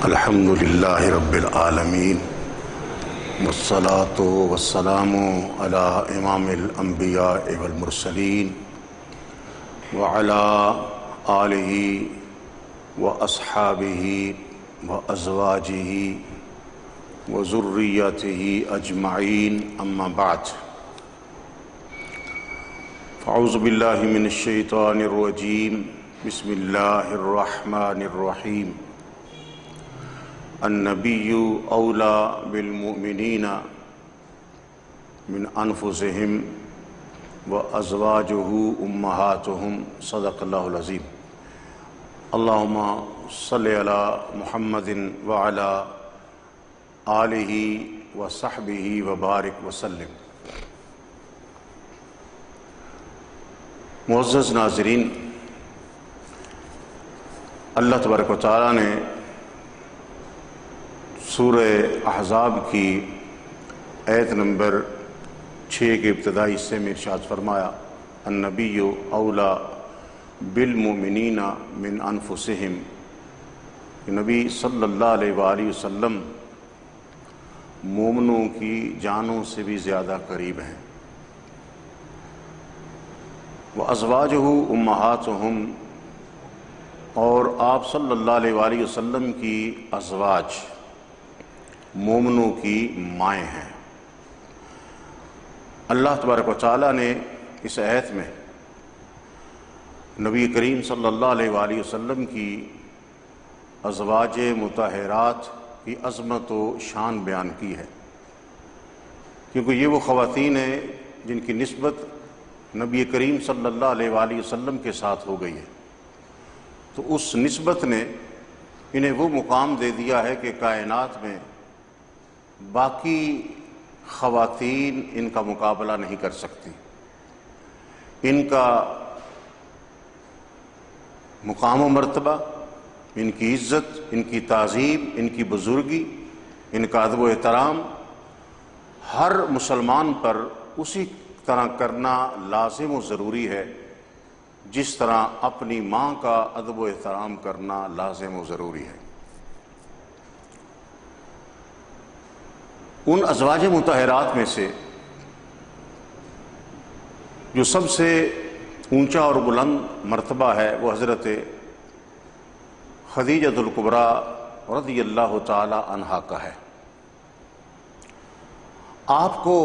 الحمد للہ رب العالمین والصلاة والسلام علی امام الانبیاء والمرسلین وعلی آلہ واصحابہ وازواجہ وذریتہ اجمعین اما بعد فاعوذ باللہ من الشیطان الرجیم بسم اللہ الرحمن الرحیم النبی اولا بالمؤمنین من انفسہم وازواجہ امہاتہم صدق اللہ العظیم اللہم صلی علی محمد وعلی آلہ وصحبہ وبارک وسلم۔ معزز ناظرین، اللہ تبارک و تعالیٰ نے سورہ احزاب کی آیت نمبر 6 کے ابتدائی حصے میں ارشاد فرمایا النبی اولا بالمؤمنین من انفسہم، نبی صلی اللہ علیہ وآلہ وسلم مومنوں کی جانوں سے بھی زیادہ قریب ہیں۔ وازواجہ امہاتہم، اور آپ صلی اللہ علیہ وآلہ وسلم کی ازواج مومنوں کی مائیں ہیں۔ اللہ تبارک و تعالیٰ نے اس آیت میں نبی کریم صلی اللہ علیہ وآلہ وسلم کی ازواج مطہرات کی عظمت و شان بیان کی ہے، کیونکہ یہ وہ خواتین ہیں جن کی نسبت نبی کریم صلی اللہ علیہ وآلہ وسلم کے ساتھ ہو گئی ہے، تو اس نسبت نے انہیں وہ مقام دے دیا ہے کہ کائنات میں باقی خواتین ان کا مقابلہ نہیں کر سکتی۔ ان کا مقام و مرتبہ، ان کی عزت، ان کی تعظیم، ان کی بزرگی، ان کا ادب و احترام ہر مسلمان پر اسی طرح کرنا لازم و ضروری ہے جس طرح اپنی ماں کا ادب و احترام کرنا لازم و ضروری ہے۔ ان ازواج مطہرات میں سے جو سب سے اونچا اور بلند مرتبہ ہے وہ حضرت خدیجہ الکبریٰ رضی اللہ تعالی عنہا کا ہے۔ آپ کو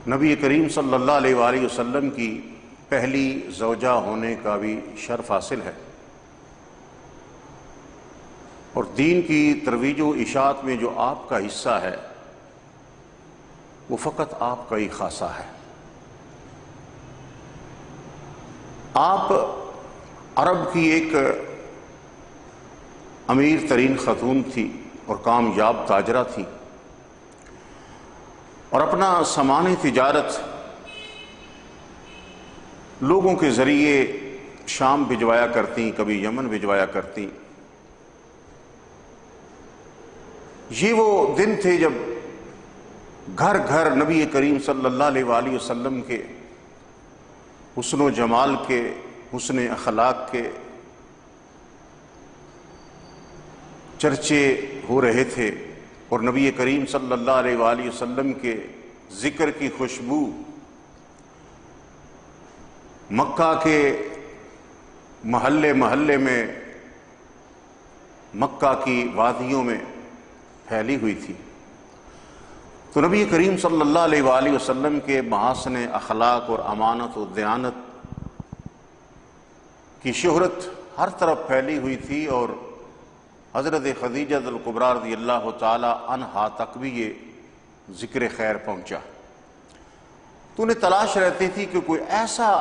نبی کریم صلی اللہ علیہ وآلہ وسلم کی پہلی زوجہ ہونے کا بھی شرف حاصل ہے، اور دین کی ترویج و اشاعت میں جو آپ کا حصہ ہے وہ فقط آپ کا ہی خاصہ ہے۔ آپ عرب کی ایک امیر ترین خاتون تھی اور کامیاب تاجرہ تھی، اور اپنا سامان تجارت لوگوں کے ذریعے شام بھجوایا کرتی، کبھی یمن بھجوایا کرتی۔ یہ وہ دن تھے جب گھر گھر نبی کریم صلی اللہ علیہ وآلہ وسلم کے حسن و جمال کے، حسن اخلاق کے چرچے ہو رہے تھے، اور نبی کریم صلی اللہ علیہ وآلہ وسلم کے ذکر کی خوشبو مکہ کے محلے محلے میں، مکہ کی وادیوں میں پھیلی ہوئی تھی۔ تو نبی کریم صلی اللہ علیہ وآلہ وسلم کے محاسن اخلاق اور امانت و دیانت کی شہرت ہر طرف پھیلی ہوئی تھی، اور حضرت خدیجہ الکبریٰ رضی اللہ تعالی عنہا تک بھی یہ ذکر خیر پہنچا۔ تو انہیں تلاش رہتی تھی کہ کوئی ایسا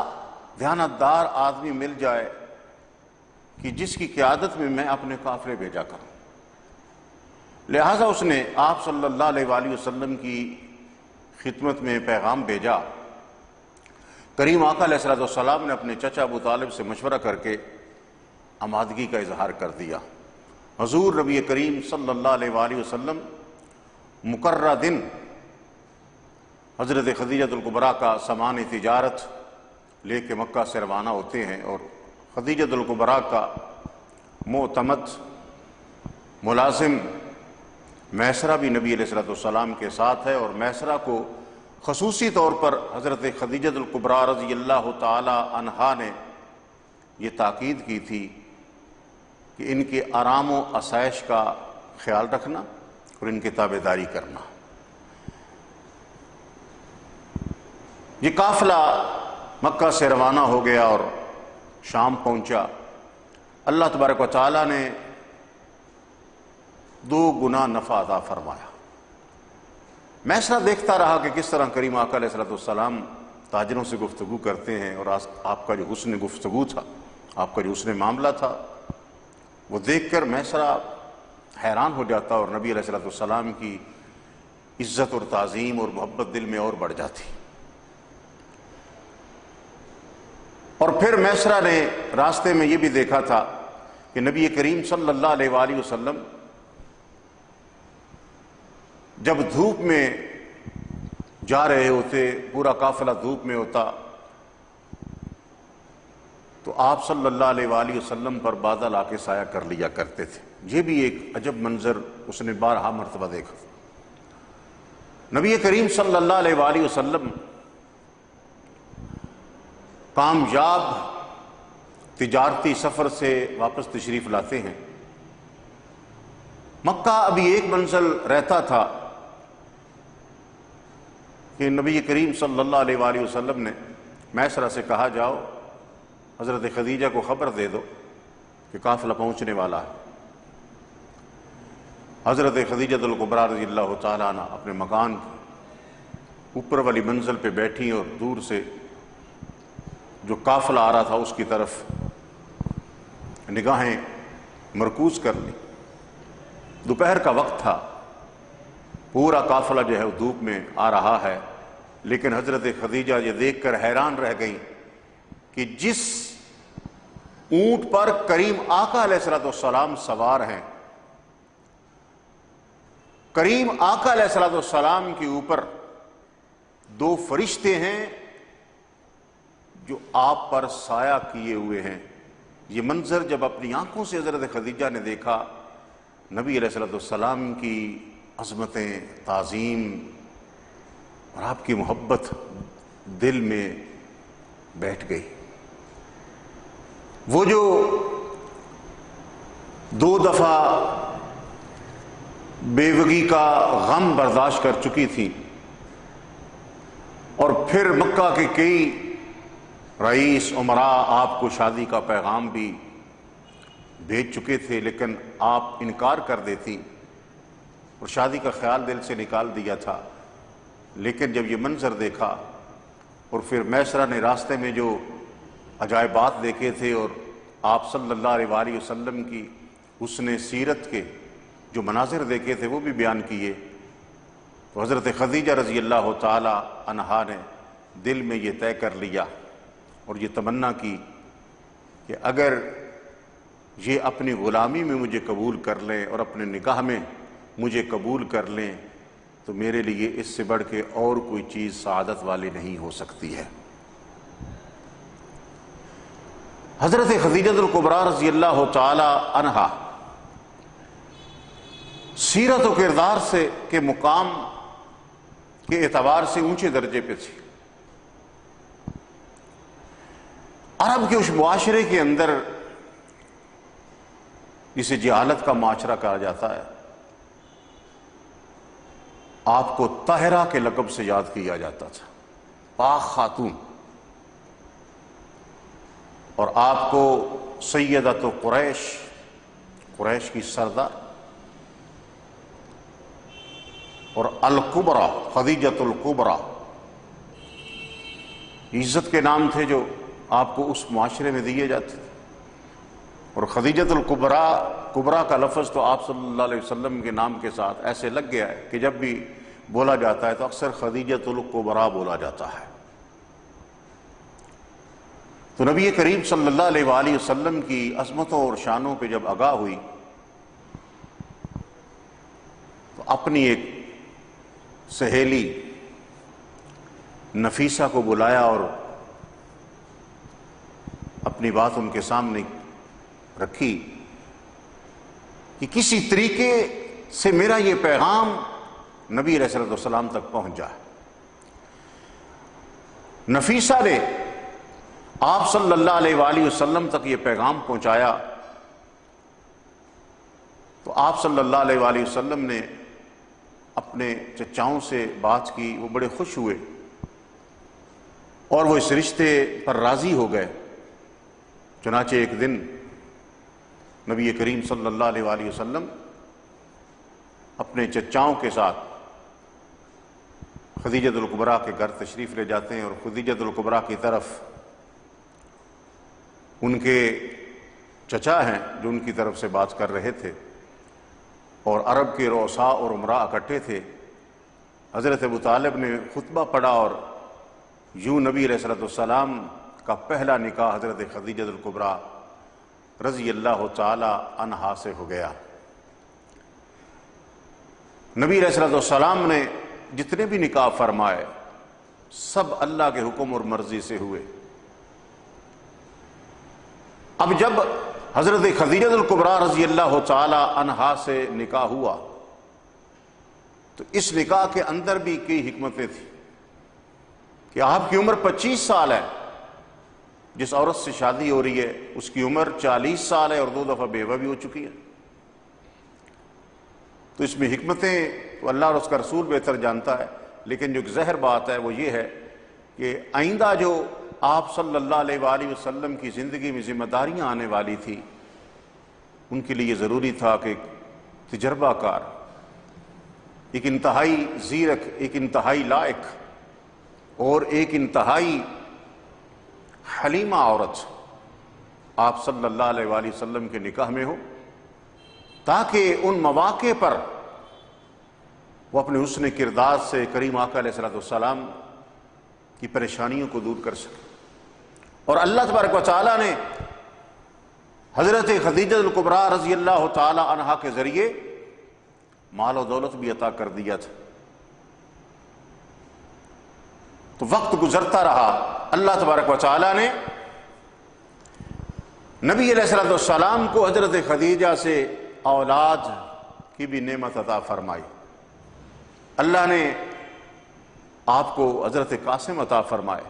دیانتدار آدمی مل جائے کہ جس کی قیادت میں میں اپنے قافلے بھیجا کروں۔ لہٰذا اس نے آپ صلی اللہ علیہ وآلہ وسلم کی خدمت میں پیغام بھیجا۔ کریم آقا علیہ السلام نے اپنے چچا ابو طالب سے مشورہ کر کے آمادگی کا اظہار کر دیا۔ حضور نبی کریم صلی اللہ علیہ وآلہ وسلم مقررہ دن حضرت خدیجہ الکبریٰ کا سامان تجارت لے کے مکہ سے روانہ ہوتے ہیں، اور خدیجہ الکبریٰ کا معتمد ملازم میسرہ بھی نبی علیہ السلام کے ساتھ ہے، اور میسرہ کو خصوصی طور پر حضرت خدیجہ الکبریٰ رضی اللہ تعالی عنہا نے یہ تاکید کی تھی کہ ان کے آرام و آسائش کا خیال رکھنا اور ان کی تابعداری کرنا۔ یہ قافلہ مکہ سے روانہ ہو گیا اور شام پہنچا۔ اللہ تبارک و تعالیٰ نے 2 گنا نفع عطا فرمایا۔ میسرہ دیکھتا رہا کہ کس طرح کریم آقا علیہ السلام تاجروں سے گفتگو کرتے ہیں، اور آپ کا جو حسن گفتگو تھا، آپ کا جو حسن معاملہ تھا، وہ دیکھ کر میسرہ حیران ہو جاتا اور نبی علیہ السلام کی عزت اور تعظیم اور محبت دل میں اور بڑھ جاتی۔ اور پھر میسرہ نے راستے میں یہ بھی دیکھا تھا کہ نبی کریم صلی اللہ علیہ وآلہ وسلم جب دھوپ میں جا رہے ہوتے، پورا قافلہ دھوپ میں ہوتا، تو آپ صلی اللہ علیہ وآلہ وسلم پر بادل آ کے سایہ کر لیا کرتے تھے۔ یہ بھی ایک عجب منظر اس نے بارہا مرتبہ دیکھا۔ نبی کریم صلی اللہ علیہ وآلہ وسلم کامیاب تجارتی سفر سے واپس تشریف لاتے ہیں۔ مکہ ابھی ایک منزل رہتا تھا کہ نبی کریم صلی اللہ علیہ وآلہ وسلم نے میسرہ سے کہا، جاؤ حضرت خدیجہ کو خبر دے دو کہ قافلہ پہنچنے والا ہے۔ حضرت خدیجہ الکبریٰ رضی اللہ تعالیٰ عنہ اپنے مکان کی اوپر والی منزل پہ بیٹھی اور دور سے جو قافلہ آ رہا تھا اس کی طرف نگاہیں مرکوز کر لی۔ دوپہر کا وقت تھا، پورا قافلہ جو ہے وہ دھوپ میں آ رہا ہے، لیکن حضرت خدیجہ یہ دیکھ کر حیران رہ گئیں کہ جس اونٹ پر کریم آقا علیہ السلام سوار ہیں، کریم آقا علیہ السلام کے اوپر 2 فرشتے ہیں جو آپ پر سایہ کیے ہوئے ہیں۔ یہ منظر جب اپنی آنکھوں سے حضرت خدیجہ نے دیکھا، نبی علیہ السلام کی عظمتیں، تعظیم اور آپ کی محبت دل میں بیٹھ گئی۔ وہ جو 2 دفعہ بیوگی کا غم برداشت کر چکی تھی، اور پھر مکہ کے کئی رئیس عمراء آپ کو شادی کا پیغام بھی بھیج چکے تھے، لیکن آپ انکار کر دیتی اور شادی کا خیال دل سے نکال دیا تھا۔ لیکن جب یہ منظر دیکھا اور پھر میسرہ نے راستے میں جو عجائبات دیکھے تھے اور آپ صلی اللہ علیہ وآلہ وسلم کی حسن سیرت کے جو مناظر دیکھے تھے وہ بھی بیان کیے، تو حضرت خدیجہ رضی اللہ تعالی عنہا نے دل میں یہ طے کر لیا اور یہ تمنا کی کہ اگر یہ اپنی غلامی میں مجھے قبول کر لیں اور اپنے نکاح میں مجھے قبول کر لیں تو میرے لیے اس سے بڑھ کے اور کوئی چیز سعادت والی نہیں ہو سکتی ہے۔ حضرت خدیجہ الکبریٰ رضی اللہ تعالی عنہا سیرت و کردار سے کے مقام کے اعتبار سے اونچے درجے پہ تھی۔ عرب کے اس معاشرے کے اندر جسے جہالت کا معاشرہ کہا جاتا ہے، آپ کو طاہرہ کے لقب سے یاد کیا جاتا تھا، پاک خاتون، اور آپ کو سیدۃ قریش، قریش کی سردار، اور الکبریٰ، خدیجۃ الکبریٰ، عزت کے نام تھے جو آپ کو اس معاشرے میں دیے جاتے تھے۔ اور خدیجۃ الکبریٰ کا لفظ تو آپ صلی اللہ علیہ وسلم کے نام کے ساتھ ایسے لگ گیا ہے کہ جب بھی بولا جاتا ہے تو اکثر خدیجۃ الکبریٰ بولا جاتا ہے۔ تو نبی کریم صلی اللہ علیہ وآلہ وسلم کی عظمتوں اور شانوں پہ جب آگاہ ہوئی تو اپنی ایک سہیلی نفیسہ کو بلایا اور اپنی بات ان کے سامنے رکھی کہ کسی طریقے سے میرا یہ پیغام نبی علیہ الصلوۃ والسلام تک پہنچ جائے۔ نفیسہ نے آپ صلی اللہ علیہ وآلہ وسلم تک یہ پیغام پہنچایا تو آپ صلی اللہ علیہ وآلہ وسلم نے اپنے چچاؤں سے بات کی، وہ بڑے خوش ہوئے اور وہ اس رشتے پر راضی ہو گئے۔ چنانچہ ایک دن نبی کریم صلی اللہ علیہ وآلہ وسلم اپنے چچاؤں کے ساتھ خدیجۃ الکبریٰ کے گھر تشریف لے جاتے ہیں، اور خدیجۃ الکبریٰ کی طرف ان کے چچا ہیں جو ان کی طرف سے بات کر رہے تھے، اور عرب کے رؤساء اور امراء اکٹھے تھے۔ حضرت ابو طالب نے خطبہ پڑھا اور یوں نبی علیہ الصلوۃ والسلام کا پہلا نکاح حضرت خدیجۃ الکبریٰ رضی اللہ تعالی عنہا سے ہو گیا۔ نبی علیہ الصلوۃ والسلام نے جتنے بھی نکاح فرمائے سب اللہ کے حکم اور مرضی سے ہوئے۔ اب جب حضرت خدیجۃ الکبریٰ رضی اللہ تعالی عنہا سے نکاح ہوا تو اس نکاح کے اندر بھی کئی حکمتیں تھیں کہ آپ کی عمر 25 سال ہے، جس عورت سے شادی ہو رہی ہے اس کی عمر 40 سال ہے اور 2 دفعہ بیوہ بھی ہو چکی ہے۔ تو اس میں حکمتیں تو اللہ اور اس کا رسول بہتر جانتا ہے، لیکن جو ایک ظاہر بات ہے وہ یہ ہے کہ آئندہ جو آپ صلی اللہ علیہ وآلہ وسلم کی زندگی میں ذمہ داریاں آنے والی تھی، ان کے لیے یہ ضروری تھا کہ ایک تجربہ کار، ایک انتہائی زیرک، ایک انتہائی لائق اور ایک انتہائی حلیمہ عورت آپ صلی اللہ علیہ وآلہ وسلم کے نکاح میں ہو، تاکہ ان مواقع پر وہ اپنے حسن کردار سے کریم آقا علیہ الصلوۃ والسلام کی پریشانیوں کو دور کر سکے۔ اور اللہ تبارک و تعالیٰ نے حضرت خدیجۃ الکبریٰ رضی اللہ تعالی عنہا کے ذریعے مال و دولت بھی عطا کر دیا تھا۔ تو وقت گزرتا رہا، اللہ تبارک و تعالیٰ نے نبی علیہ الصلوۃ والسلام کو حضرت خدیجہ سے اولاد کی بھی نعمت عطا فرمائی۔ اللہ نے آپ کو حضرت قاسم عطا فرمائے،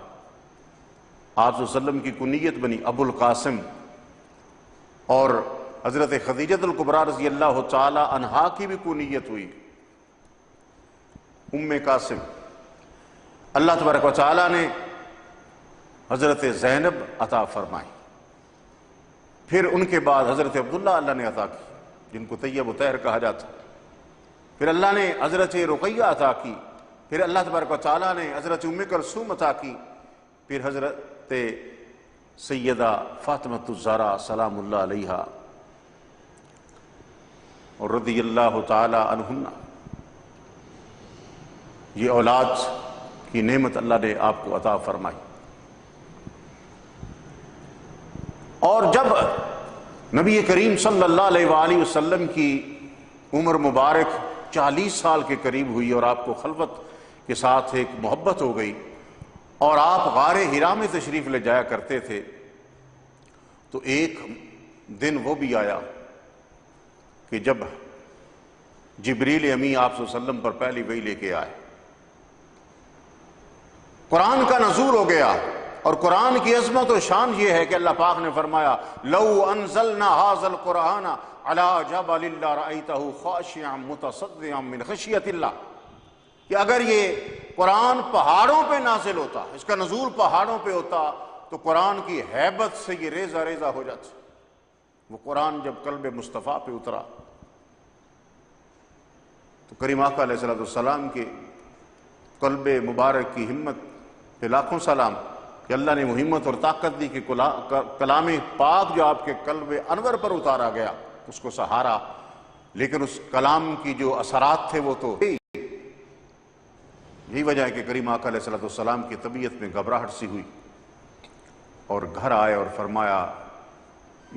آپ صلی اللہ علیہ وسلم کی کنیت بنی ابو القاسم، اور حضرت خدیجۃ الکبریٰ رضی اللہ تعالی عنہا کی بھی کنیت ہوئی ام قاسم۔ اللہ تبارک و تعالیٰ نے حضرت زینب عطا فرمائی، پھر ان کے بعد حضرت عبداللہ اللہ نے عطا کی جن کو طیب و طاہر کہا جاتا، پھر اللہ نے حضرت رقیہ عطا کی، پھر اللہ تبارک و تعالیٰ نے حضرت ام کلثوم عطا کی، پھر حضرت سیدہ فاطمۃ الزہرا سلام اللہ علیہا اور رضی اللہ تعالی عنہن۔ یہ اولاد کی نعمت اللہ نے آپ کو عطا فرمائی۔ اور جب نبی کریم صلی اللہ علیہ وآلہ وسلم کی عمر مبارک 40 سال کے قریب ہوئی اور آپ کو خلوت کے ساتھ ایک محبت ہو گئی اور آپ غار حرا میں تشریف لے جایا کرتے تھے، تو ایک دن وہ بھی آیا کہ جب جبریل امی آپ صلی اللہ علیہ وسلم پر پہلی وحی لے کے آئے، قرآن کا نزول ہو گیا۔ اور قرآن کی عظمت و شان یہ ہے کہ اللہ پاک نے فرمایا لو انزلنا هذا القرآن على جبل لرأيته خاشعا متصدعا من خشیۃ اللہ، کہ اگر یہ قرآن پہاڑوں پہ نازل ہوتا، اس کا نزول پہاڑوں پہ ہوتا تو قرآن کی ہیبت سے یہ ریزہ ریزہ ہو جاتا۔ وہ قرآن جب قلب مصطفیٰ پہ اترا تو کریم آقا علیہ الصلوۃ والسلام کے قلب مبارک کی ہمت پہ لاکھوں سلام کہ اللہ نے وہ ہمت اور طاقت دی کہ کلام پاک جو آپ کے قلب انور پر اتارا گیا اس کو سہارا، لیکن اس کلام کی جو اثرات تھے وہ تو یہی وجہ ہے کہ کریم آقا علیہ الصلوۃ والسلام کی طبیعت میں گھبراہٹ سی ہوئی اور گھر آئے اور فرمایا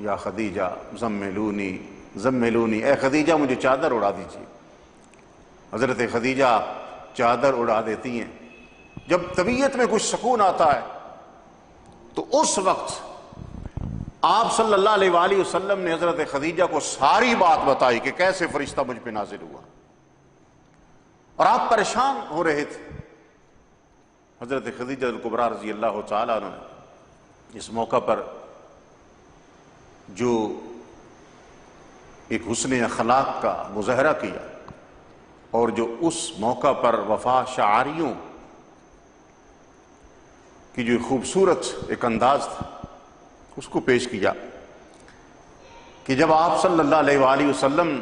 یا خدیجہ زملونی زملونی، اے خدیجہ مجھے چادر اڑا دیجیے۔ حضرت خدیجہ چادر اڑا دیتی ہیں۔ جب طبیعت میں کچھ سکون آتا ہے تو اس وقت آپ صلی اللہ علیہ وآلہ وسلم نے حضرت خدیجہ کو ساری بات بتائی کہ کیسے فرشتہ مجھ پہ نازل ہوا، اور آپ پریشان ہو رہے تھے۔ حضرت خدیجہ الکبریٰ رضی اللہ تعالیٰ عنہ نے اس موقع پر جو ایک حسن اخلاق کا مظاہرہ کیا، اور جو اس موقع پر وفا شعاریوں کی جو خوبصورت ایک انداز تھا، اس کو پیش کیا کہ جب آپ صلی اللہ علیہ وآلہ وسلم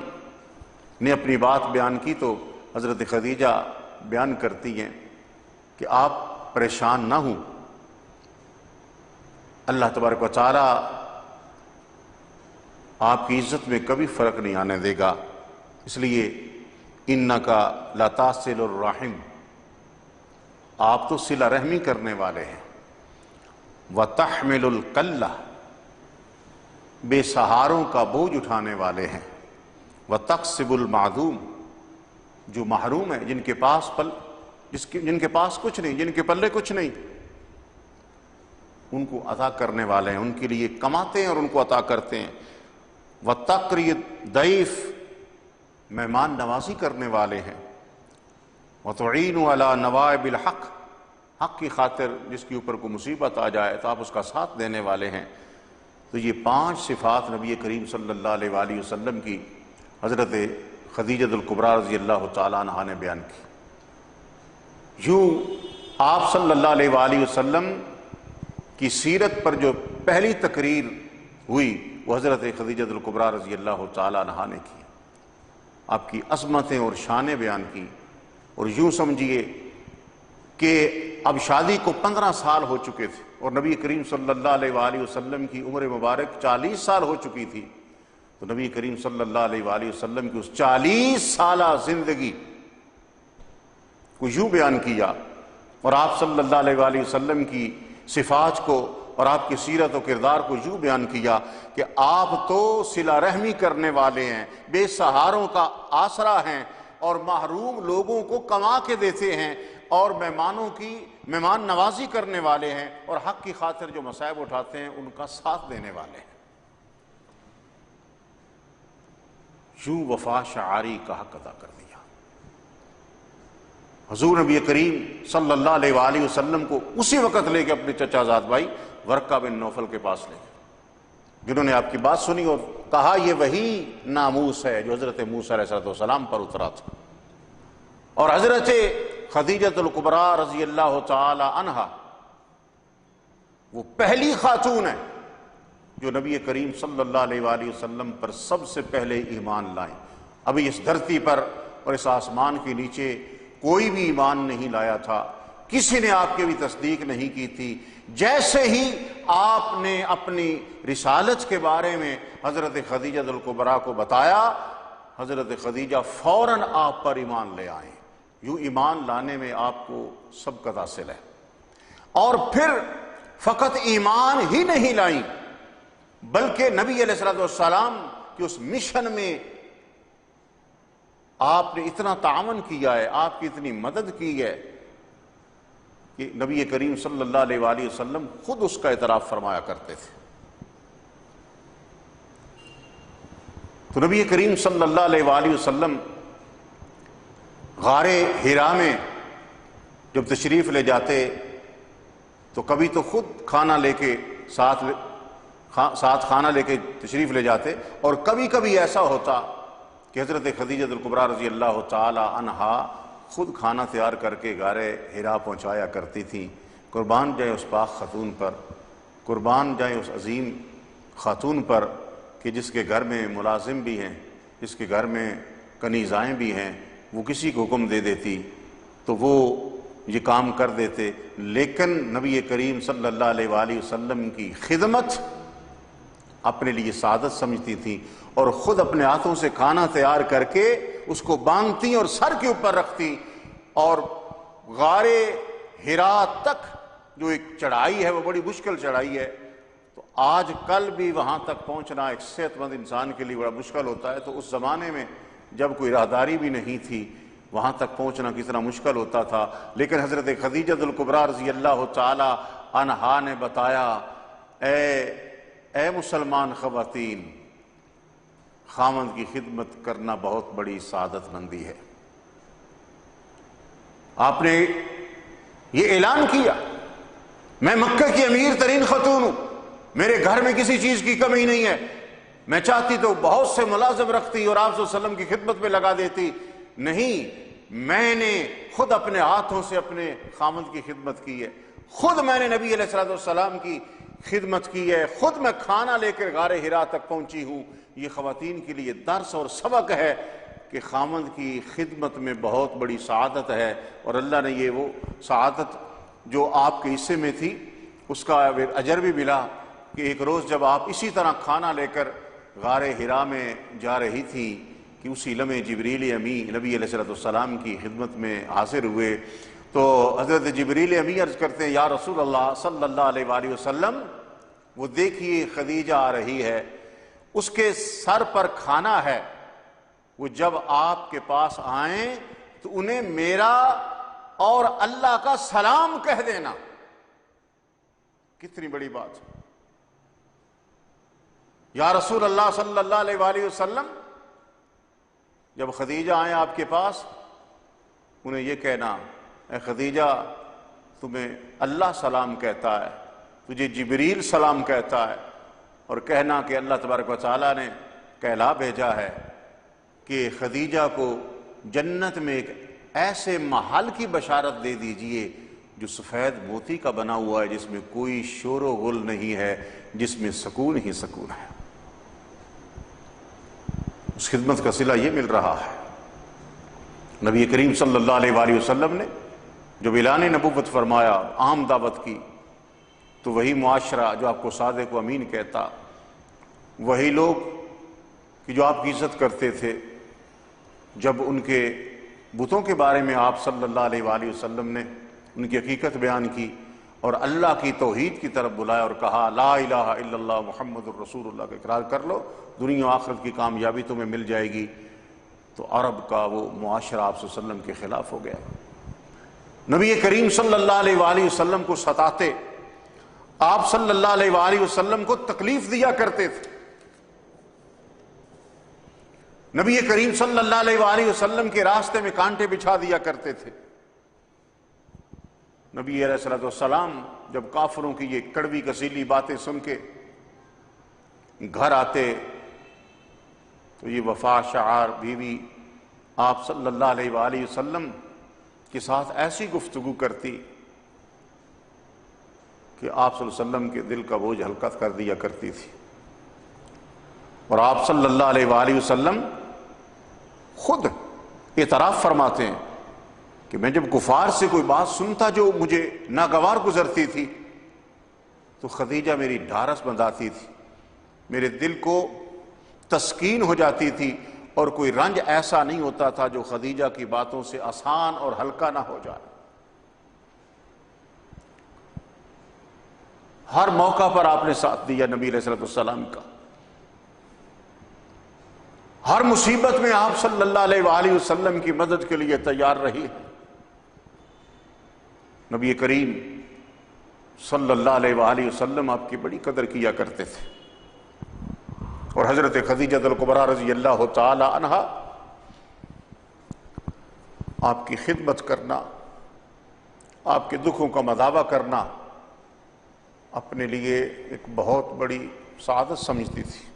نے اپنی بات بیان کی تو حضرت خدیجہ بیان کرتی ہیں کہ آپ پریشان نہ ہوں، اللہ تبارک و تعالی آپ کی عزت میں کبھی فرق نہیں آنے دے گا، اس لیے انکا لا تصل الرحم، آپ تو صلہ رحمی کرنے والے ہیں، وتحمل الکلہ، بے سہاروں کا بوجھ اٹھانے والے ہیں، وتکسب المعدوم، جو محروم ہے، جن کے پاس جن کے پاس کچھ نہیں، جن کے پلے کچھ نہیں، ان کو عطا کرنے والے ہیں، ان کے لیے کماتے ہیں اور ان کو عطا کرتے ہیں، وتقری الضیف، مہمان نوازی کرنے والے ہیں، وتعین علی نوائب الحق، حق کی خاطر جس کے اوپر کوئی مصیبت آ جائے تو آپ اس کا ساتھ دینے والے ہیں۔ تو یہ 5 صفات نبی کریم صلی اللہ علیہ وآلہ وسلم کی حضرت خدیجہ الکبریٰ رضی اللہ تعالیٰ عنہا نے بیان کی۔ یوں آپ صلی اللہ علیہ وآلہ وسلم کی سیرت پر جو پہلی تقریر ہوئی وہ حضرت خدیجہ الکبریٰ رضی اللہ تعالیٰ عنہا نے کی، آپ کی عظمتیں اور شانیں بیان کی، اور یوں سمجھیے کہ اب شادی کو 15 سال ہو چکے تھے اور نبی کریم صلی اللہ علیہ وآلہ وسلم کی عمر مبارک 40 سال ہو چکی تھی، تو نبی کریم صلی اللہ علیہ وآلہ وسلم کی اس 40 سالہ زندگی کو یوں بیان کیا، اور آپ صلی اللہ علیہ وآلہ وسلم کی صفات کو اور آپ کی سیرت و کردار کو یوں بیان کیا کہ آپ تو صلہ رحمی کرنے والے ہیں، بے سہاروں کا آسرا ہیں، اور محروم لوگوں کو کما کے دیتے ہیں، اور مہمان نوازی کرنے والے ہیں، اور حق کی خاطر جو مصائب اٹھاتے ہیں ان کا ساتھ دینے والے ہیں۔ یوں وفا شعاری کا حق ادا کر دیا۔ حضور نبی کریم صلی اللہ علیہ وآلہ وسلم کو اسی وقت لے کے اپنے چچا زاد بھائی ورقہ بن نوفل کے پاس لے گئے، جنہوں نے آپ کی بات سنی اور کہا یہ وہی ناموس ہے جو حضرت موسیٰ علیہ السلام پر اترا تھا، اور حضرت خدیجہ الکبریٰ رضی اللہ تعالی عنہا وہ پہلی خاتون ہے جو نبی کریم صلی اللہ علیہ وآلہ وسلم پر سب سے پہلے ایمان لائیں۔ ابھی اس دھرتی پر اور اس آسمان کے نیچے کوئی بھی ایمان نہیں لایا تھا، کسی نے آپ کی بھی تصدیق نہیں کی تھی۔ جیسے ہی آپ نے اپنی رسالت کے بارے میں حضرت خدیجہ الکبریٰ کو بتایا، حضرت خدیجہ فوراً آپ پر ایمان لے آئیں۔ یوں ایمان لانے میں آپ کو سبقت حاصل ہے، اور پھر فقط ایمان ہی نہیں لائیں بلکہ نبی علیہ السلام کے اس مشن میں آپ نے اتنا تعاون کیا ہے، آپ کی اتنی مدد کی ہے کہ نبی کریم صلی اللہ علیہ وآلہ وسلم خود اس کا اعتراف فرمایا کرتے تھے۔ تو نبی کریم صلی اللہ علیہ وآلہ وسلم غار حرا میں جب تشریف لے جاتے تو کبھی تو خود کھانا لے کے ساتھ کھانا لے کے تشریف لے جاتے، اور کبھی کبھی ایسا ہوتا کہ حضرت خدیجہ الکبریٰ رضی اللہ تعالی عنہا خود کھانا تیار کر کے غار حرا پہنچایا کرتی تھیں۔ قربان جائے اس پاک خاتون پر، قربان جائے اس عظیم خاتون پر کہ جس کے گھر میں ملازم بھی ہیں، جس کے گھر میں کنیزائیں بھی ہیں، وہ کسی کو حکم دے دیتی تو وہ یہ کام کر دیتے، لیکن نبی کریم صلی اللہ علیہ وآلہ وسلم کی خدمت اپنے لیے سعادت سمجھتی تھی، اور خود اپنے ہاتھوں سے کھانا تیار کر کے اس کو باندھتی اور سر کے اوپر رکھتی، اور غار حرا تک جو ایک چڑھائی ہے وہ بڑی مشکل چڑھائی ہے، تو آج کل بھی وہاں تک پہنچنا ایک صحت مند انسان کے لیے بڑا مشکل ہوتا ہے، تو اس زمانے میں جب کوئی راہداری بھی نہیں تھی وہاں تک پہنچنا کتنا مشکل ہوتا تھا، لیکن حضرت خدیجہ الکبریٰ رضی اللہ تعالی عنہا نے بتایا، اے اے مسلمان خواتین، خاوند کی خدمت کرنا بہت بڑی سعادت مندی ہے۔ آپ نے یہ اعلان کیا، میں مکہ کی امیر ترین خاتون ہوں، میرے گھر میں کسی چیز کی کمی نہیں ہے، میں چاہتی تو بہت سے ملازم رکھتی اور آپ صلی اللہ علیہ وسلم کی خدمت میں لگا دیتی، نہیں، میں نے خود اپنے ہاتھوں سے اپنے خاوند کی خدمت کی ہے، خود میں نے نبی علیہ السلام کی خدمت کی ہے، خود میں کھانا لے کر غار حرا تک پہنچی ہوں۔ یہ خواتین کے لیے درس اور سبق ہے کہ خاوند کی خدمت میں بہت بڑی سعادت ہے، اور اللہ نے یہ وہ سعادت جو آپ کے حصے میں تھی اس کا اجر بھی ملا کہ ایک روز جب آپ اسی طرح کھانا لے کر غار حرا میں جا رہی تھی کہ اسی لمحے جبریل امی نبی علیہ السلام کی خدمت میں حاضر ہوئے، تو حضرت جبریل امی عرض کرتے ہیں یا رسول اللہ صلی اللہ علیہ وآلہ وسلم، وہ دیکھیے خدیجہ آ رہی ہے، اس کے سر پر کھانا ہے، وہ جب آپ کے پاس آئیں تو انہیں میرا اور اللہ کا سلام کہہ دینا۔ کتنی بڑی بات ہے یا رسول اللہ صلی اللہ علیہ وآلہ وسلم، جب خدیجہ آئیں آپ کے پاس انہیں یہ کہنا، اے خدیجہ تمہیں اللہ سلام کہتا ہے، تجھے جبریل سلام کہتا ہے، اور کہنا کہ اللہ تبارک و تعالیٰ نے کہلا بھیجا ہے کہ خدیجہ کو جنت میں ایک ایسے محل کی بشارت دے دیجئے جو سفید موتی کا بنا ہوا ہے، جس میں کوئی شور و غل نہیں ہے، جس میں سکون ہی سکون ہے۔ اس خدمت کا صلہ یہ مل رہا ہے۔ نبی کریم صلی اللہ علیہ وآلہ وسلم نے جب اعلان نبوت فرمایا، عام دعوت کی، تو وہی معاشرہ جو آپ کو صادق و امین کہتا، وہی لوگ کہ جو آپ کی عزت کرتے تھے، جب ان کے بتوں کے بارے میں آپ صلی اللہ علیہ وآلہ وسلم نے ان کی حقیقت بیان کی اور اللہ کی توحید کی طرف بلایا اور کہا لا الہ الا اللہ محمد الرسول اللہ کا اقرار کر لو، دنیا و آخرت کی کامیابی تمہیں مل جائے گی، تو عرب کا وہ معاشرہ آپ صلی اللہ علیہ وسلم کے خلاف ہو گیا۔ نبی کریم صلی اللہ علیہ وآلہ وسلم کو ستاتے، آپ صلی اللہ علیہ وآلہ وسلم کو تکلیف دیا کرتے تھے، نبی کریم صلی اللہ علیہ وآلہ وسلم کے راستے میں کانٹے بچھا دیا کرتے تھے۔ نبی علیہ السلام جب کافروں کی یہ کڑوی کسیلی باتیں سن کے گھر آتے تو یہ وفا شعار بیوی آپ صلی اللہ علیہ وآلہ وسلم کے ساتھ ایسی گفتگو کرتی کہ آپ صلی اللہ علیہ وسلم کے دل کا بوجھ ہلکا کر دیا کرتی تھی، اور آپ صلی اللہ علیہ وآلہ وسلم خود اعتراف فرماتے ہیں کہ میں جب کفار سے کوئی بات سنتا جو مجھے ناگوار گزرتی تھی تو خدیجہ میری ڈھارس بندھاتی تھی، میرے دل کو تسکین ہو جاتی تھی، اور کوئی رنج ایسا نہیں ہوتا تھا جو خدیجہ کی باتوں سے آسان اور ہلکا نہ ہو جائے۔ ہر موقع پر آپ نے ساتھ دیا نبی علیہ السلام کا، ہر مصیبت میں آپ صلی اللہ علیہ وآلہ وسلم کی مدد کے لیے تیار رہی ہے۔ نبی کریم صلی اللہ علیہ وآلہ وسلم آپ کی بڑی قدر کیا کرتے تھے، اور حضرت خدیجہ الکبریٰ رضی اللہ تعالی عنہا آپ کی خدمت کرنا، آپ کے دکھوں کا مداوع کرنا اپنے لیے ایک بہت بڑی سعادت سمجھتی تھی۔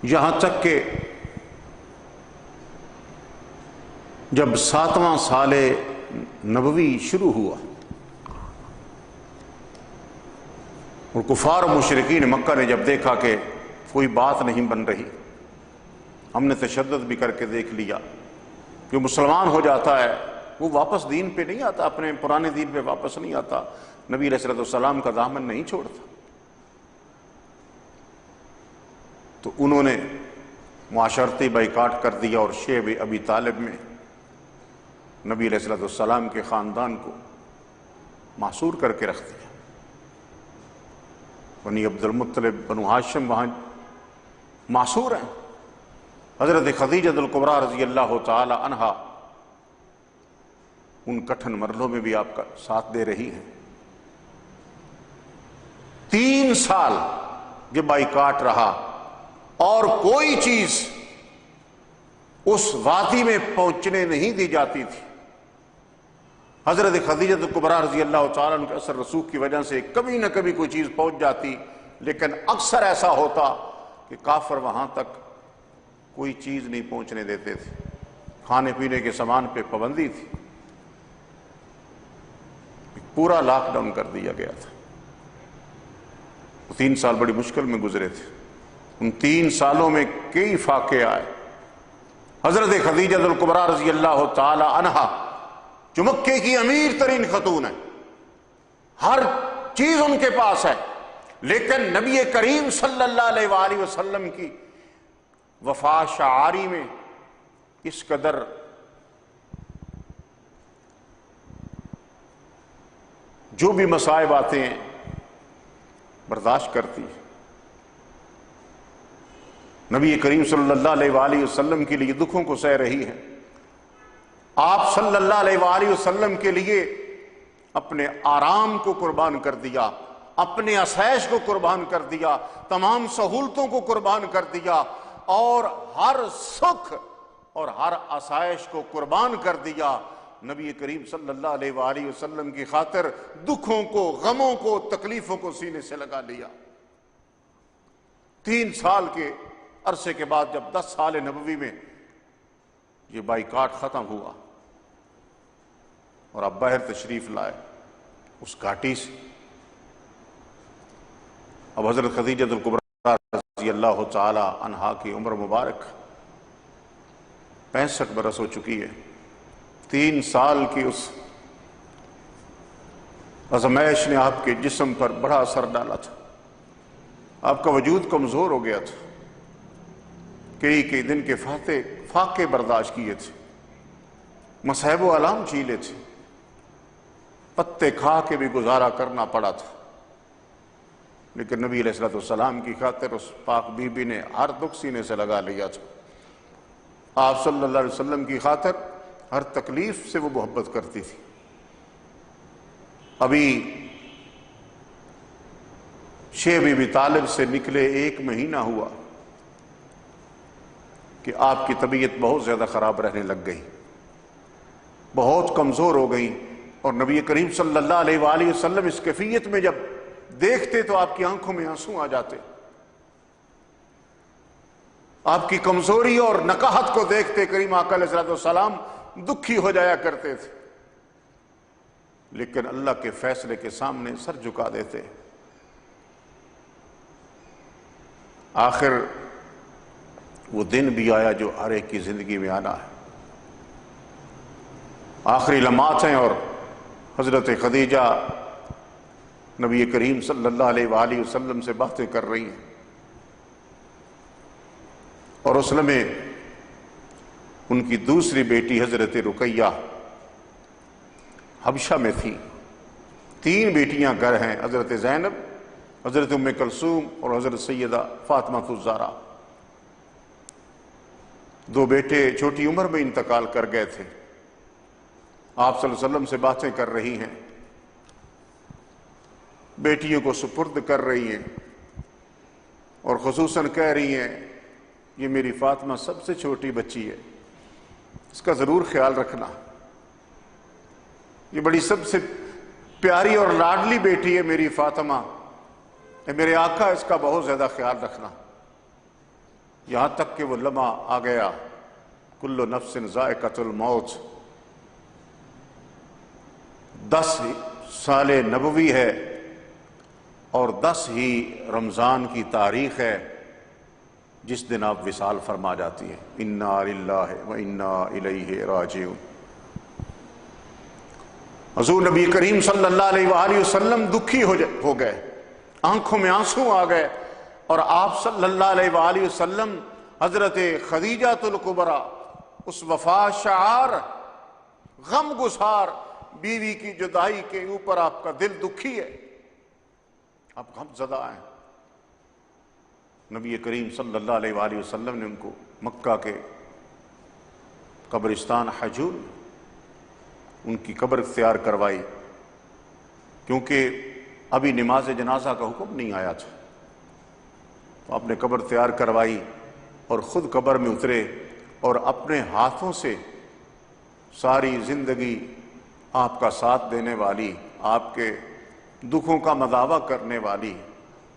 یہاں تک کہ جب 7واں سال نبوی شروع ہوا اور کفار و مشرکین مکہ نے جب دیکھا کہ کوئی بات نہیں بن رہی، ہم نے تشدد بھی کر کے دیکھ لیا، جو مسلمان ہو جاتا ہے وہ واپس دین پہ نہیں آتا، اپنے پرانے دین پہ واپس نہیں آتا، نبی علیہ السلام کا دامن نہیں چھوڑتا، تو انہوں نے معاشرتی بائیکاٹ کر دیا اور شیب ابی طالب میں نبی علیہ السلام کے خاندان کو محصور کر کے رکھ دیا۔ بنی عبد المطلب، بنو ہاشم وہاں محصور ہیں۔ حضرت خدیجہ الکبریٰ رضی اللہ تعالی عنہا ان کٹھن مرحلوں میں بھی آپ کا ساتھ دے رہی ہیں۔ سال یہ بائیکاٹ رہا اور کوئی چیز اس وادی میں پہنچنے نہیں دی جاتی تھی۔ حضرت خدیجہ کبریٰ رضی اللہ تعالیٰ عنہ کے اثر رسوخ کی وجہ سے کبھی نہ کبھی کوئی چیز پہنچ جاتی، لیکن اکثر ایسا ہوتا کہ کافر وہاں تک کوئی چیز نہیں پہنچنے دیتے تھے۔ کھانے پینے کے سامان پہ پابندی تھی، پورا لاک ڈاؤن کر دیا گیا تھا۔ 3 سال بڑی مشکل میں گزرے تھے۔ ان 3 سالوں میں کئی فاقے آئے۔ حضرت خدیجہ کبریٰ رضی اللہ تعالی عنہا جو مکے کی امیر ترین خاتون ہے، ہر چیز ان کے پاس ہے، لیکن نبی کریم صلی اللہ علیہ وآلہ وسلم کی وفا شعاری میں اس قدر جو بھی مصائب آتے ہیں برداشت کرتی ہے۔ نبی کریم صلی اللہ علیہ وآلہ وسلم کے لیے دکھوں کو سہ رہی ہے۔ آپ صلی اللہ علیہ وآلہ وسلم کے لیے اپنے آرام کو قربان کر دیا، اپنے آسائش کو قربان کر دیا، تمام سہولتوں کو قربان کر دیا، اور ہر سکھ اور ہر آسائش کو قربان کر دیا۔ نبی کریم صلی اللہ علیہ وآلہ وسلم کی خاطر دکھوں کو، غموں کو، تکلیفوں کو سینے سے لگا لیا۔ 3 سال کے عرصے کے بعد جب 10 سال نبوی میں یہ بائیکاٹ ختم ہوا اور اب باہر تشریف لائے اس گھاٹی سے، اب حضرت خدیجہ کبریٰ رضی اللہ تعالی عنہا کی عمر مبارک 65 برس ہو چکی ہے۔ 3 سال کی اس آزمائش نے آپ کے جسم پر بڑا اثر ڈالا تھا، آپ کا وجود کمزور ہو گیا تھا، کئی دن کے فاقے برداشت کیے تھے، مصائب و آلام جھیلے تھے، پتے کھا کے بھی گزارا کرنا پڑا تھا، لیکن نبی علیہ السلام کی خاطر اس پاک بی بی نے ہر دکھ سینے سے لگا لیا تھا۔ آپ صلی اللہ علیہ وسلم کی خاطر ہر تکلیف سے وہ محبت کرتی تھی۔ ابھی شیخ ابی طالب سے نکلے 1 مہینہ ہوا کہ آپ کی طبیعت بہت زیادہ خراب رہنے لگ گئی، بہت کمزور ہو گئی، اور نبی کریم صلی اللہ علیہ وآلہ وسلم اس کیفیت میں جب دیکھتے تو آپ کی آنکھوں میں آنسو آ جاتے۔ آپ کی کمزوری اور نکاہت کو دیکھتے کریم آقا علیہ السلام دکھی ہو جایا کرتے تھے، لیکن اللہ کے فیصلے کے سامنے سر جھکا دیتے۔ آخر وہ دن بھی آیا جو ہر ایک کی زندگی میں آنا ہے، آخری لمحات ہیں، اور حضرت خدیجہ نبی کریم صلی اللہ علیہ وآلہ وسلم سے باتیں کر رہی ہیں، اور اس لمحے ان کی دوسری بیٹی حضرت رقیہ حبشہ میں تھی۔ 3 بیٹیاں گھر ہیں، حضرت زینب، حضرت ام کلثوم اور حضرت سیدہ فاطمہ الزہرا۔ 2 بیٹے چھوٹی عمر میں انتقال کر گئے تھے۔ آپ صلی اللہ علیہ وسلم سے باتیں کر رہی ہیں، بیٹیوں کو سپرد کر رہی ہیں، اور خصوصاً کہہ رہی ہیں یہ میری فاطمہ سب سے چھوٹی بچی ہے، اس کا ضرور خیال رکھنا، یہ بڑی سب سے پیاری اور لاڈلی بیٹی ہے میری فاطمہ، اے میرے آقا اس کا بہت زیادہ خیال رکھنا۔ یہاں تک کہ وہ لمحہ آ گیا، کل نفس ذائقۃ الموت، 10 سال نبوی ہے اور 10 ہی رمضان کی تاریخ ہے جس دن آپ وصال فرما جاتی ہیں۔ انا للہ و انا الیہ راجعون۔ حضور نبی کریم صلی اللہ علیہ وآلہ وسلم دکھی ہو گئے، آنکھوں میں آنسو آ گئے، اور آپ صلی اللہ علیہ وآلہ وسلم حضرت خدیجہ الکبریٰ اس وفا شعار غم گسار بیوی کی جدائی کے اوپر آپ کا دل دکھی ہے، آپ غم زدہ ہیں۔ نبی کریم صلی اللہ علیہ وآلہ وسلم نے ان کو مکہ کے قبرستان حجون ان کی قبر اختیار کروائی، کیونکہ ابھی نماز جنازہ کا حکم نہیں آیا تھا، تو آپ نے قبر تیار کروائی اور خود قبر میں اترے اور اپنے ہاتھوں سے ساری زندگی آپ کا ساتھ دینے والی، آپ کے دکھوں کا مداوع کرنے والی،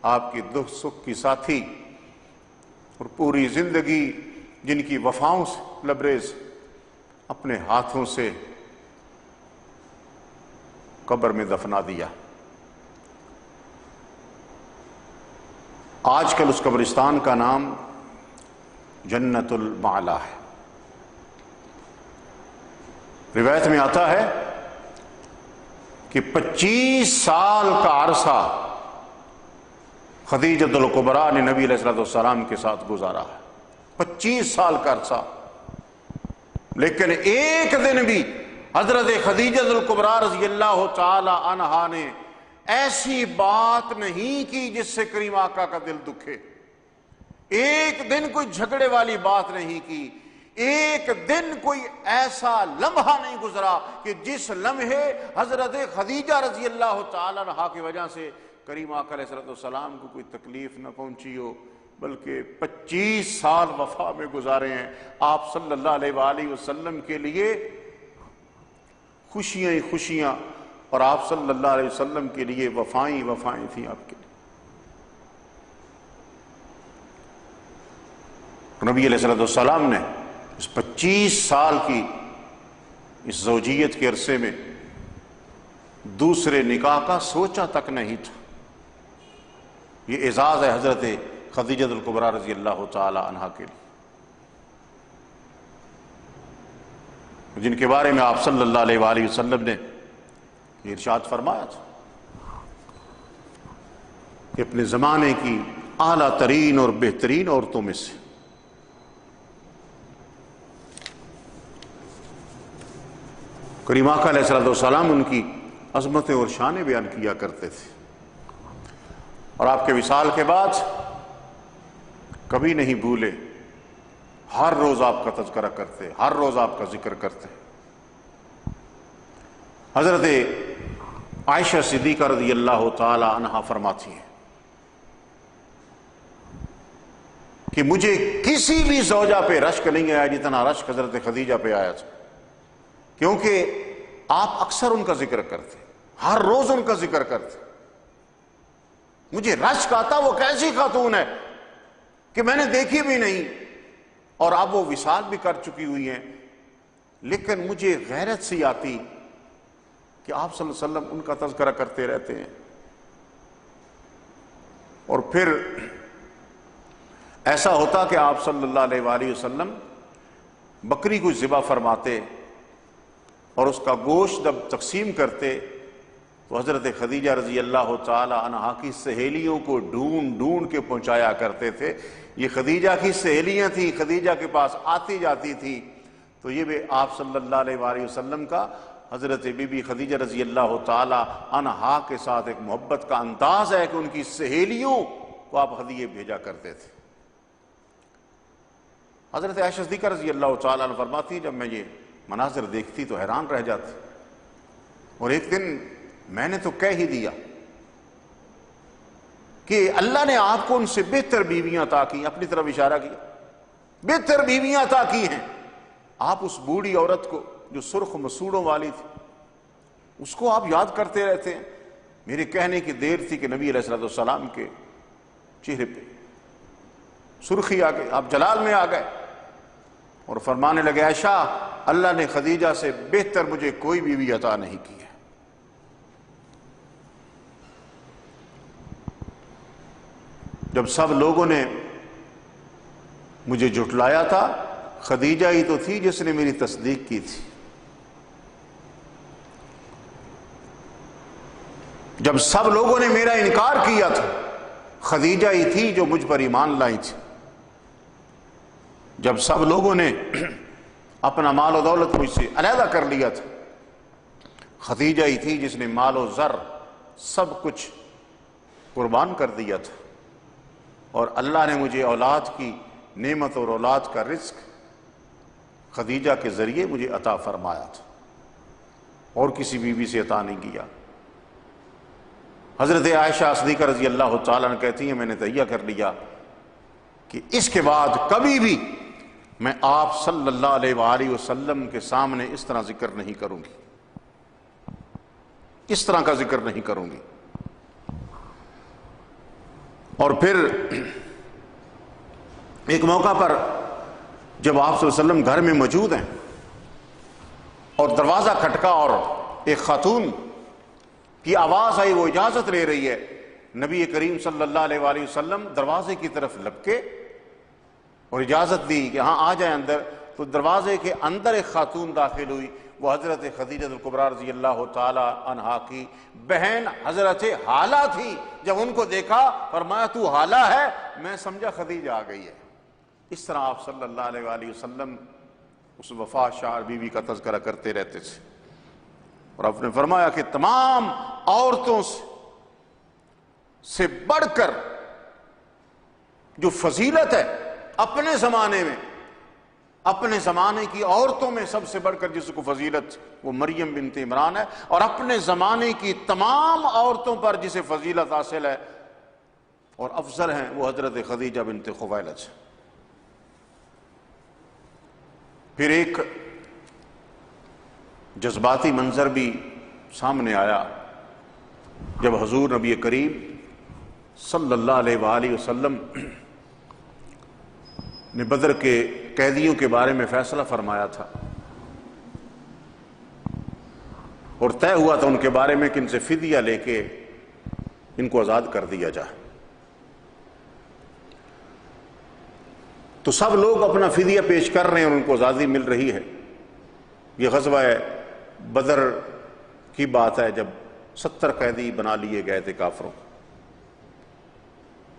آپ کی دکھ سکھ کی ساتھی اور پوری زندگی جن کی وفاؤں سے لبریز، اپنے ہاتھوں سے قبر میں دفنا دیا۔ آج کل اس قبرستان کا نام جنت المعلا ہے۔ روایت میں آتا ہے کہ 25 سال کا عرصہ خدیجۃ الکبریٰ نے نبی علیہ السلام کے ساتھ گزارا ہے، 25 سال کا عرصہ، لیکن ایک دن بھی حضرت خدیجۃ الکبریٰ رضی اللہ تعالی عنہا نے ایسی بات نہیں کی جس سے کریم آقا کا دل دکھے، ایک دن کوئی جھگڑے والی بات نہیں کی، ایک دن کوئی ایسا لمحہ نہیں گزرا کہ جس لمحے حضرت خدیجہ رضی اللہ تعالی عنہا کی وجہ سے کریم آقا علیہ السلام کو کوئی تکلیف نہ پہنچی ہو، بلکہ 25 سال وفا میں گزارے ہیں۔ آپ صلی اللہ علیہ وآلہ وسلم کے لیے خوشیاں ہی خوشیاں، اور آپ صلی اللہ علیہ وسلم کے لیے وفائیں وفائیں تھیں آپ کے لیے۔ نبی علیہ السلام نے اس 25 سال کی اس زوجیت کے عرصے میں دوسرے نکاح کا سوچا تک نہیں تھا۔ یہ اعزاز ہے حضرت خدیجۃ الکبریٰ رضی اللہ تعالی عنہا کے لیے، جن کے بارے میں آپ صلی اللہ علیہ وآلہ وسلم نے یہ ارشاد فرمایا تھا کہ اپنے زمانے کی اعلیٰ ترین اور بہترین عورتوں میں سے کریم آقا علیہ السلام ان کی عظمتیں اور شانیں بیان کیا کرتے تھے، اور آپ کے وصال کے بعد کبھی نہیں بھولے، ہر روز آپ کا تذکرہ کرتے، ہر روز آپ کا ذکر کرتے۔ حضرت عائشہ صدیقہ رضی اللہ تعالی عنہا فرماتی ہیں کہ مجھے کسی بھی زوجہ پہ رشک نہیں آیا جتنا رشک حضرت خدیجہ پہ آیا تھا، کیونکہ آپ اکثر ان کا ذکر کرتے، ہر روز ان کا ذکر کرتے۔ مجھے رشک آتا وہ کیسی خاتون ہے کہ میں نے دیکھی بھی نہیں، اور اب وہ وصال بھی کر چکی ہوئی ہیں، لیکن مجھے غیرت سی آتی کہ آپ صلی اللہ علیہ وسلم ان کا تذکرہ کرتے رہتے ہیں۔ اور پھر ایسا ہوتا کہ آپ صلی اللہ علیہ وآلہ وسلم بکری کو ذبح فرماتے اور اس کا گوشت جب تقسیم کرتے تو حضرت خدیجہ رضی اللہ تعالی عنہا کی سہیلیوں کو ڈھونڈ ڈھونڈ کے پہنچایا کرتے تھے۔ یہ خدیجہ کی سہیلیاں تھیں، خدیجہ کے پاس آتی جاتی تھی، تو یہ بھی آپ صلی اللہ علیہ وآلہ وسلم کا حضرت بی بی خدیجہ رضی اللہ تعالی عنہا کے ساتھ ایک محبت کا انداز ہے کہ ان کی سہیلیوں کو آپ ہدیے بھیجا کرتے تھے۔ حضرت عائشہ صدیقہ رضی اللہ تعالی عنہ فرماتی جب میں یہ مناظر دیکھتی تو حیران رہ جاتی، اور ایک دن میں نے تو کہہ ہی دیا کہ اللہ نے آپ کو ان سے بہتر بیویاں عطا کی، اپنی طرف اشارہ کیا، بہتر بیویاں عطا کی ہیں۔ آپ اس بوڑھی عورت کو جو سرخ مسوڑوں والی تھی اس کو آپ یاد کرتے رہتے ہیں۔ میرے کہنے کی دیر تھی کہ نبی علیہ السلام کے چہرے پہ سرخی آ گئی، آپ جلال میں آ گئے اور فرمانے لگے عائشہ اللہ نے خدیجہ سے بہتر مجھے کوئی بیوی عطا نہیں کی ہے۔ جب سب لوگوں نے مجھے جھٹلایا تھا خدیجہ ہی تو تھی جس نے میری تصدیق کی تھی۔ جب سب لوگوں نے میرا انکار کیا تھا خدیجہ ہی تھی جو مجھ پر ایمان لائی تھی۔ جب سب لوگوں نے اپنا مال و دولت مجھ سے علیحدہ کر لیا تھا خدیجہ ہی تھی جس نے مال و زر سب کچھ قربان کر دیا تھا، اور اللہ نے مجھے اولاد کی نعمت اور اولاد کا رزق خدیجہ کے ذریعے مجھے عطا فرمایا تھا، اور کسی بیوی سے عطا نہیں کیا۔ حضرت عائشہ صدیقہ رضی اللہ تعالیٰ عنہ کہتی ہیں میں نے تہیہ کر لیا کہ اس کے بعد کبھی بھی میں آپ صلی اللہ علیہ وآلہ وسلم کے سامنے اس طرح ذکر نہیں کروں گی، اس طرح کا ذکر نہیں کروں گی۔ اور پھر ایک موقع پر جب آپ صلی اللہ علیہ وسلم گھر میں موجود ہیں اور دروازہ کھٹکا اور ایک خاتون کی آواز آئی، وہ اجازت لے رہی ہے، نبی کریم صلی اللہ علیہ وآلہ وسلم دروازے کی طرف لپکے اور اجازت دی کہ ہاں آ جائیں اندر، تو دروازے کے اندر ایک خاتون داخل ہوئی، وہ حضرت خدیجہ الکبریٰ رضی اللہ تعالی عنہا کی بہن حضرت حالہ تھی۔ جب ان کو دیکھا فرمایا تو حالہ ہے، میں سمجھا خدیجہ آ گئی ہے۔ اس طرح آپ صلی اللہ علیہ وآلہ وسلم اس وفا شعر بیوی کا تذکرہ کرتے رہتے تھے، اور آپ نے فرمایا کہ تمام عورتوں سے بڑھ کر جو فضیلت ہے اپنے زمانے میں، اپنے زمانے کی عورتوں میں سب سے بڑھ کر جس کو فضیلت وہ مریم بنت عمران ہے، اور اپنے زمانے کی تمام عورتوں پر جسے فضیلت حاصل ہے اور افضل ہیں وہ حضرت خدیجہ بنت خویلد ہے۔ پھر ایک جذباتی منظر بھی سامنے آیا جب حضور نبی کریم صلی اللہ علیہ وآلہ وسلم نے بدر کے قیدیوں کے بارے میں فیصلہ فرمایا تھا اور طے ہوا تھا ان کے بارے میں کہ ان سے فدیہ لے کے ان کو آزاد کر دیا جائے، تو سب لوگ اپنا فدیہ پیش کر رہے ہیں اور ان کو آزادی مل رہی ہے۔ یہ غزوہ بدر کی بات ہے جب 70 قیدی بنا لیے گئے تھے کافروں،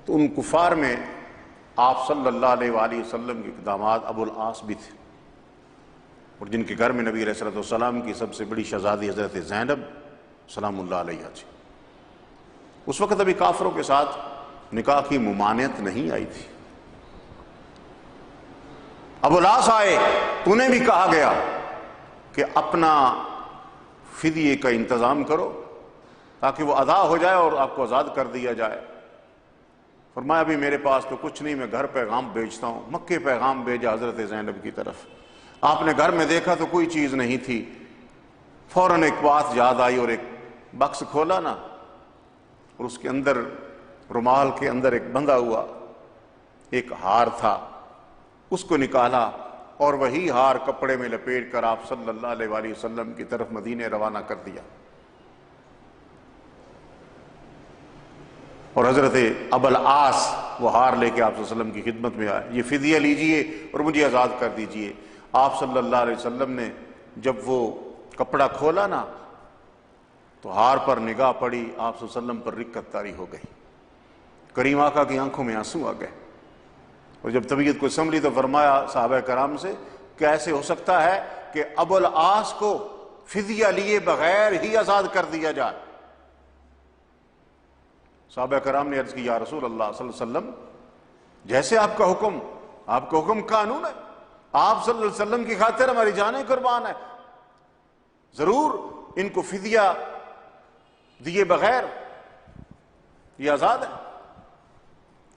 تو ان کفار میں آپ صلی اللہ علیہ وآلہ وسلم کے داماد ابو العاص بھی تھے، اور جن کے گھر میں نبی علیہ السلام کی سب سے بڑی شہزادی حضرت زینب سلام اللہ علیہ تھی۔ اس وقت ابھی کافروں کے ساتھ نکاح کی ممانعت نہیں آئی تھی۔ ابو العاص آئے تو انہیں بھی کہا گیا کہ اپنا فدیے کا انتظام کرو تاکہ وہ ادا ہو جائے اور آپ کو آزاد کر دیا جائے۔ فرمایا بھی میرے پاس تو کچھ نہیں، میں گھر پیغام بھیجتا ہوں۔ مکے پیغام بھیجا حضرت زینب کی طرف، آپ نے گھر میں دیکھا تو کوئی چیز نہیں تھی، فوراً ایک بات یاد آئی اور ایک بکس کھولا نا، اور اس کے اندر رومال کے اندر ایک بندھا ہوا ایک ہار تھا، اس کو نکالا اور وہی ہار کپڑے میں لپیٹ کر آپ صلی اللہ علیہ وآلہ وسلم کی طرف مدینے روانہ کر دیا، اور حضرت ابو العاص وہ ہار لے کے آپ صلی اللہ علیہ وسلم کی خدمت میں آئے، یہ فدیہ لیجئے اور مجھے آزاد کر دیجئے۔ آپ صلی اللہ علیہ وسلم نے جب وہ کپڑا کھولا نا تو ہار پر نگاہ پڑی، آپ صلی اللہ علیہ وسلم پر رقت طاری ہو گئی، کریم آقا کی آنکھوں میں آنسو آ گئے، اور جب طبیعت کو سنبھلی تو فرمایا صحابہ کرام سے کیسے ہو سکتا ہے کہ ابو العاص کو فدیہ لیے بغیر ہی آزاد کر دیا جائے؟ صحابہ کرام نے عرض کی یا رسول اللہ صلی اللہ علیہ وسلم جیسے آپ کا حکم، آپ کا حکم قانون ہے، آپ صلی اللہ علیہ وسلم کی خاطر ہماری جانیں قربان ہے، ضرور ان کو فدیہ دیے بغیر یہ آزاد ہے،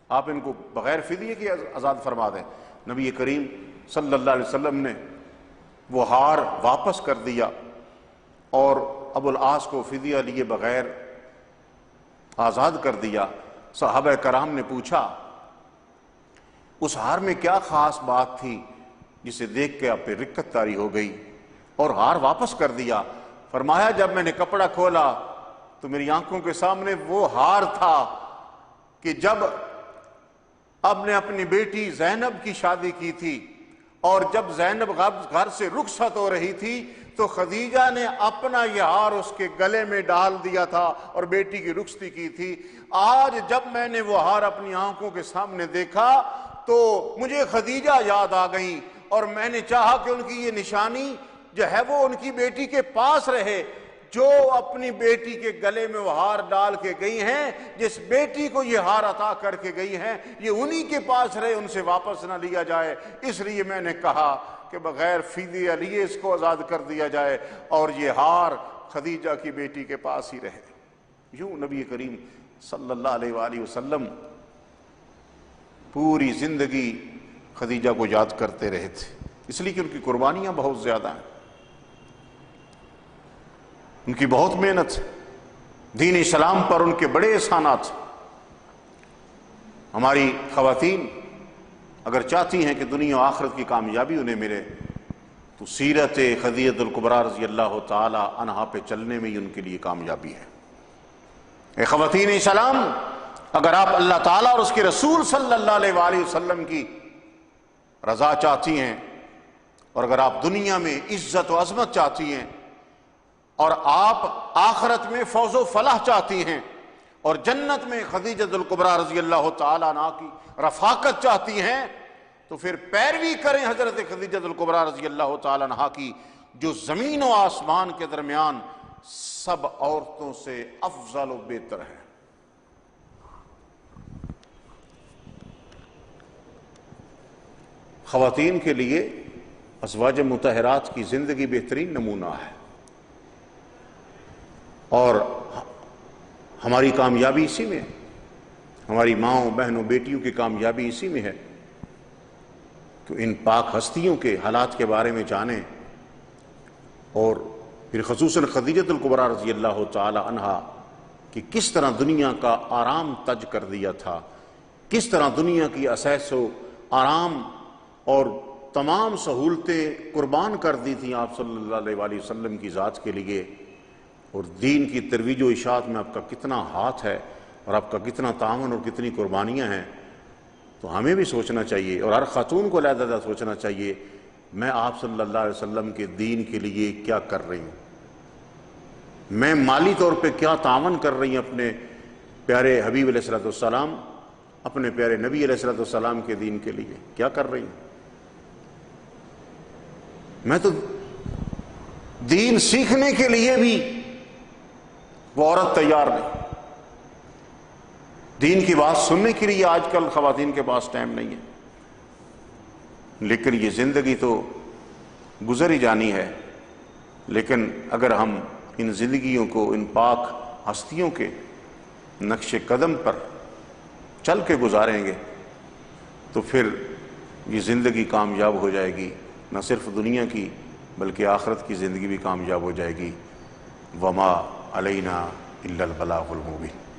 آپ ان کو بغیر فدیے کے آزاد فرما دیں۔ نبی کریم صلی اللہ علیہ وسلم نے وہ ہار واپس کر دیا اور ابو العاص کو فدیہ لیے بغیر آزاد کر دیا۔ صحابہ کرام نے پوچھا اس ہار میں کیا خاص بات تھی جسے دیکھ کے آپ پہ رقت طاری ہو گئی اور ہار واپس کر دیا؟ فرمایا جب میں نے کپڑا کھولا تو میری آنکھوں کے سامنے وہ ہار تھا کہ جب اب نے اپنی بیٹی زینب کی شادی کی تھی اور جب زینب گھر سے رخصت ہو رہی تھی تو خدیجہ نے اپنا یہ ہار اس کے گلے میں ڈال دیا تھا اور بیٹی کی رخصتی کی تھی۔ آج جب میں نے وہ ہار اپنی آنکھوں کے سامنے دیکھا تو مجھے خدیجہ یاد آ گئی اور میں نے چاہا کہ ان کی یہ نشانی جو ہے وہ ان کی بیٹی کے پاس رہے، جو اپنی بیٹی کے گلے میں وہ ہار ڈال کے گئی ہیں، جس بیٹی کو یہ ہار عطا کر کے گئی ہیں، یہ انہی کے پاس رہے، ان سے واپس نہ لیا جائے۔ اس لیے میں نے کہا کہ بغیر فدیہ لیے اس کو آزاد کر دیا جائے اور یہ ہار خدیجہ کی بیٹی کے پاس ہی رہے۔ یوں نبی کریم صلی اللہ علیہ وآلہ وسلم پوری زندگی خدیجہ کو یاد کرتے رہے تھے، اس لیے کہ ان کی قربانیاں بہت زیادہ ہیں، ان کی بہت محنت، دین اسلام پر ان کے بڑے احسانات۔ ہماری خواتین اگر چاہتی ہیں کہ دنیا و آخرت کی کامیابی انہیں ملے تو سیرت خدیجہ الکبریٰ رضی اللہ تعالی عنہا پہ چلنے میں ہی ان کے لیے کامیابی ہے۔ اے خواتین اسلام، اگر آپ اللہ تعالیٰ اور اس کے رسول صلی اللہ علیہ وآلہ وسلم کی رضا چاہتی ہیں، اور اگر آپ دنیا میں عزت و عظمت چاہتی ہیں، اور آپ آخرت میں فوز و فلاح چاہتی ہیں، اور جنت میں خدیجہ الکبریٰ رضی اللہ تعالیٰ عنہا کی رفاقت چاہتی ہیں، تو پھر پیروی کریں حضرت خدیجہ الکبریٰ رضی اللہ تعالیٰ عنہا کی، جو زمین و آسمان کے درمیان سب عورتوں سے افضل و بہتر ہے۔ خواتین کے لیے ازواج مطہرات کی زندگی بہترین نمونہ ہے، اور ہماری کامیابی اسی میں ہے، ہماری ماؤں بہنوں بیٹیوں کی کامیابی اسی میں ہے کہ ان پاک ہستیوں کے حالات کے بارے میں جانیں، اور پھر خصوصاً خدیجہ الکبریٰ رضی اللہ تعالی عنہا کہ کس طرح دنیا کا آرام تج کر دیا تھا، کس طرح دنیا کی اساس و آرام اور تمام سہولتیں قربان کر دی تھیں آپ صلی اللہ علیہ وآلہ وسلم کی ذات کے لیے، اور دین کی ترویج و اشاعت میں آپ کا کتنا ہاتھ ہے، اور آپ کا کتنا تعاون اور کتنی قربانیاں ہیں۔ تو ہمیں بھی سوچنا چاہیے، اور ہر خاتون کو علیحدہ سوچنا چاہیے، میں آپ صلی اللہ علیہ وسلم کے دین کے لیے کیا کر رہی ہوں، میں مالی طور پہ کیا تعاون کر رہی ہوں اپنے پیارے حبیب علیہ الصلوۃ والسلام، اپنے پیارے نبی علیہ الصلوۃ والسلام کے دین کے لیے کیا کر رہی ہوں۔ میں تو دین سیکھنے کے لیے بھی وہ عورت تیار نہیں، دین کی بات سننے کے لیے آج کل خواتین کے پاس ٹائم نہیں ہے، لیکن یہ زندگی تو گزر ہی جانی ہے۔ لیکن اگر ہم ان زندگیوں کو ان پاک ہستیوں کے نقش قدم پر چل کے گزاریں گے تو پھر یہ زندگی کامیاب ہو جائے گی، نہ صرف دنیا کی بلکہ آخرت کی زندگی بھی کامیاب ہو جائے گی۔ وما علینا الا البلاغ المبین۔